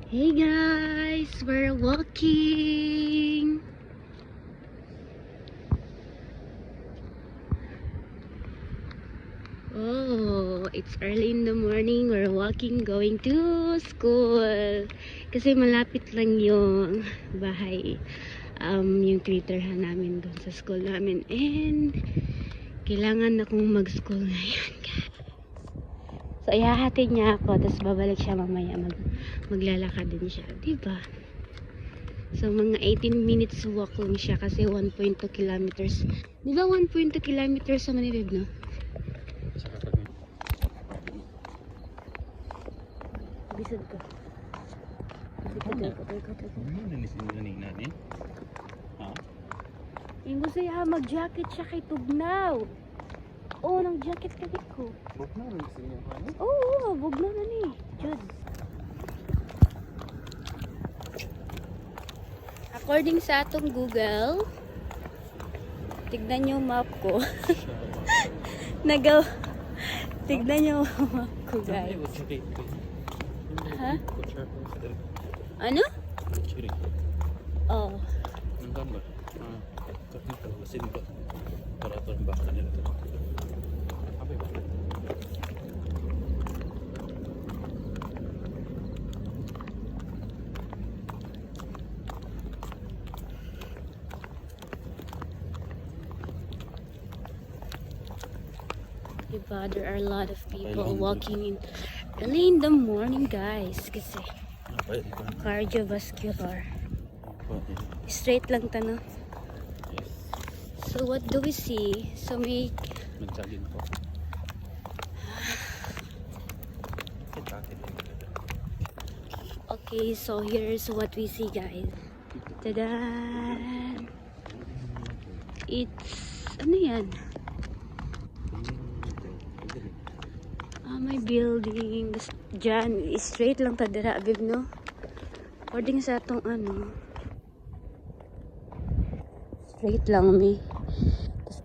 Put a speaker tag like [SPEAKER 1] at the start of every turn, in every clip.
[SPEAKER 1] Hey guys, we're walking. Oh, it's early in the morning. We're walking going to school. Kasi malapit lang yung bahay. Yung twitter-han namin doon sa school namin. And kailangan akong mag-school ngayon, guys. So, ihahatid niya ako. Tapos babalik siya mamaya. Maglalakad din siya. Diba? So, mga 18 minutes walk lang siya kasi 1.2 kilometers. Di ba 1.2 kilometers sa Manibib, no? Bisod ko. Yung gusto niya mag-jacket siya kay Tugnaw. Oo, nang jacket ka ko.
[SPEAKER 2] Bugnaw rin siya niya.
[SPEAKER 1] Oo, bugnaw na ni. Jud. According sa atong Google, tignan yung map ko. Tignan yung map ko, guys. Ha? Ano? Oh.
[SPEAKER 2] Ang gambar. Teknik mesin ba? Operator ang baka nila ito. Apa ba?
[SPEAKER 1] Diba, there are a lot of people walking in early in the morning, guys. Kasi cardiovascular. Straight lang ta, no? So what do we see? So may
[SPEAKER 2] Nagsalin ko.
[SPEAKER 1] okay, so here's what we see, guys. Tada! It's ano yan? May building dyan. Straight lang ta dira, babe, no? According sa atong ano, straight lang, may.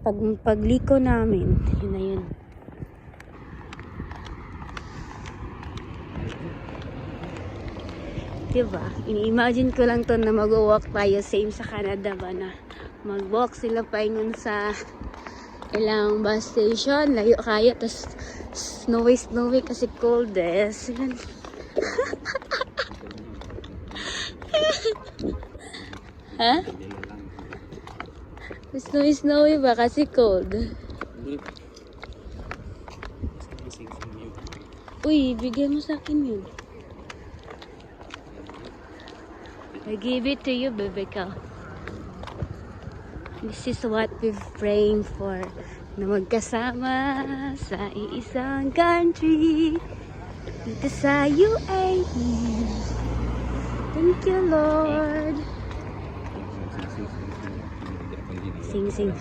[SPEAKER 1] Tapos pagliko namin, yun na yun. Diba? Ini-imagine ko lang to na mag-walk tayo, same sa Canada ba, na mag-walk sila paingon sa ilang bus station, layo kayo, tapos snowy kasi cold eh. Ha? Snowy ba kasi cold? Uy, bigyan mo sa akin yun. I give it to you, baby ka. This is what we're praying for. Na magkasama sa iisang country. Dito sa UAE. Thank you, Lord. Sing.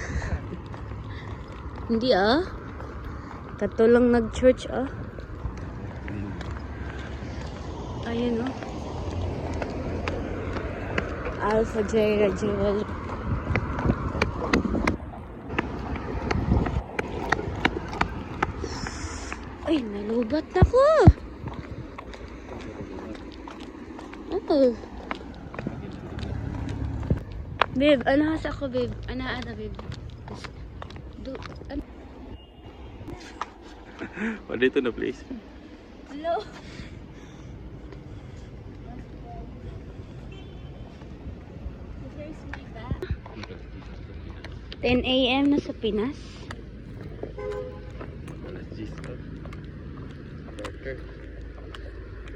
[SPEAKER 1] Hindi Kato lang nag-church Ayan Alpha J Rajewal. Ay, nalubat na ko. Oh. Babe, hasa ko, babe. Ana, babe.
[SPEAKER 2] What dito na place?
[SPEAKER 1] Hello. 10 AM na sa Pinas.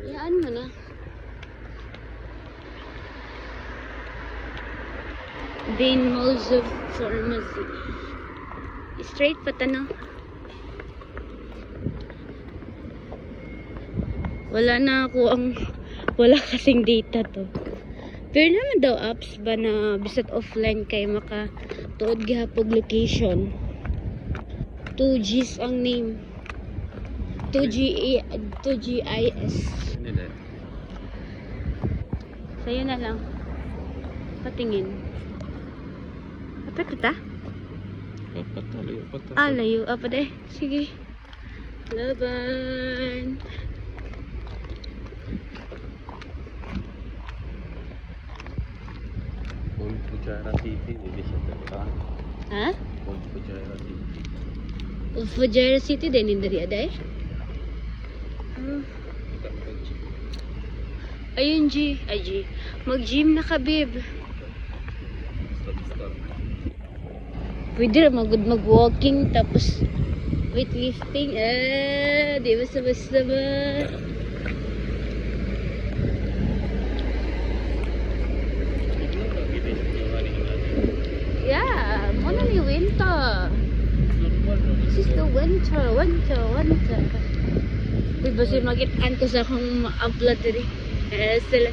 [SPEAKER 1] Yaan mo na. Dane Malls of Pharmacy. Straight pa no? Wala kasing data to. Pero naman daw apps ba na bisat offline kay makatuod gihapog location. 2Gs ang name. 2GIS. Sa'yo na lang. Patingin. Apa ito ta? Layo. Apa deh? Sige. Laban.
[SPEAKER 2] Fujairah City, hindi siya talaga.
[SPEAKER 1] Ha?
[SPEAKER 2] Old Fujairah City.
[SPEAKER 1] Fujairah City din hindi rin aday? Ayun G. Ay G. Mag-gym na ka babe.
[SPEAKER 2] Stop.
[SPEAKER 1] Pwede rin mag-walking tapos weightlifting. Di basta-basta ba? Yeah, muna ni winter. This is the winter. Uy, basta magitaan ko sa akong ma-upload rin. Sila.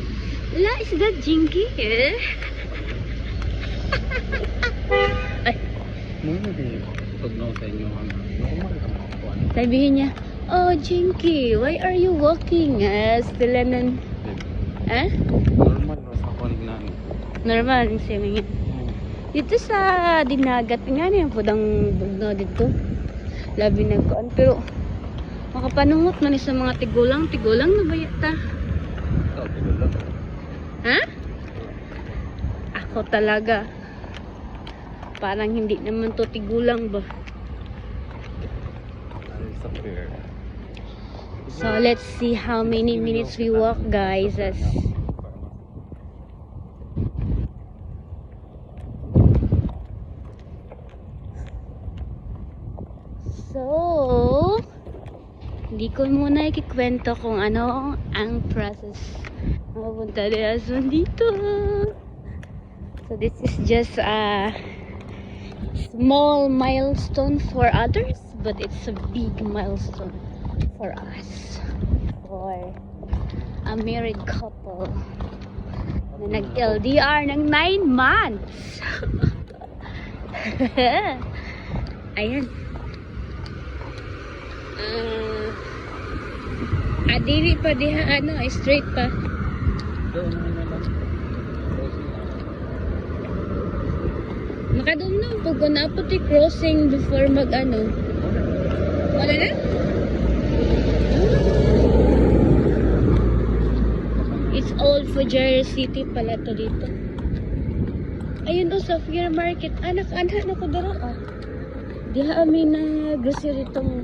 [SPEAKER 1] La, is that Jinky? Ay,
[SPEAKER 2] Muna din. Pag na sa inyo, normal ka makakuha.
[SPEAKER 1] sabihin niya, oh Jinky, why are you walking? Sila nun.
[SPEAKER 2] Normal na sa kunig na.
[SPEAKER 1] Normal, yung sabi niya. Dito sa dinagat nga niya, pudang bugno dito. Labi nagkuan. Pero, makapanungot man sa mga tigulang na ba yata? Ha? Ako talaga. Parang hindi naman to tigulang ba? So, let's see how many minutes we walk, guys. So, hindi ko muna ikikwento kung ano ang process mapunta dito. So, this is just a small milestone for others, but it's a big milestone for us. For a married couple na nag-LDR ng 9 months. Ayan. Adili pa diha straight pa. Makadum na pag na po crossing before mag Wala na? It's old Fujairah City pala to dito. Ayun sa Fair Market. Anak-anak na ko dara Diha amin na grocery tong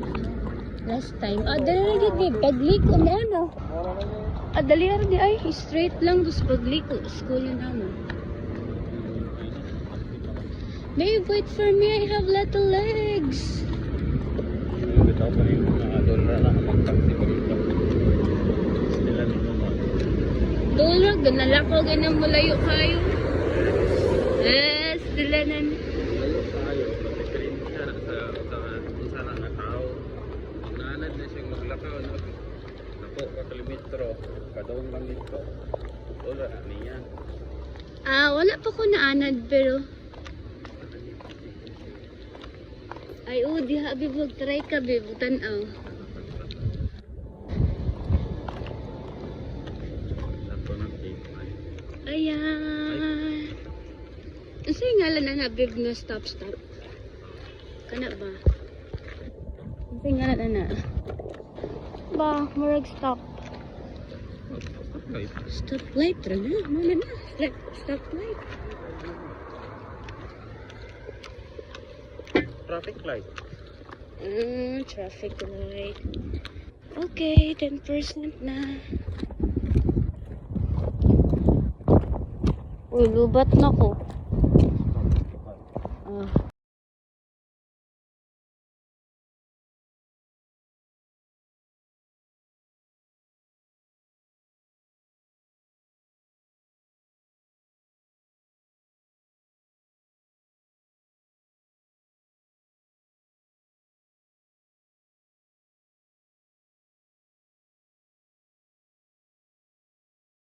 [SPEAKER 1] last time. Dali na gid pagliko na dali ra di ay straight lang dus pagliko school na mo. Babe, wait for me. I have little legs. Tulog, ganala ko ganang mulayo kayo. Sila na. Wala pa ko naanad pero ay diha bibog try ka bibog tan-aw. Ayan. Kasi ngalan na bib nga stop. Kana ba? Kasi ngalan na. Ba, murag stop. Stop light ra na. Mana na. Stop light.
[SPEAKER 2] Traffic light.
[SPEAKER 1] Traffic light. Okay, 10% na. Uy, lubat na ko.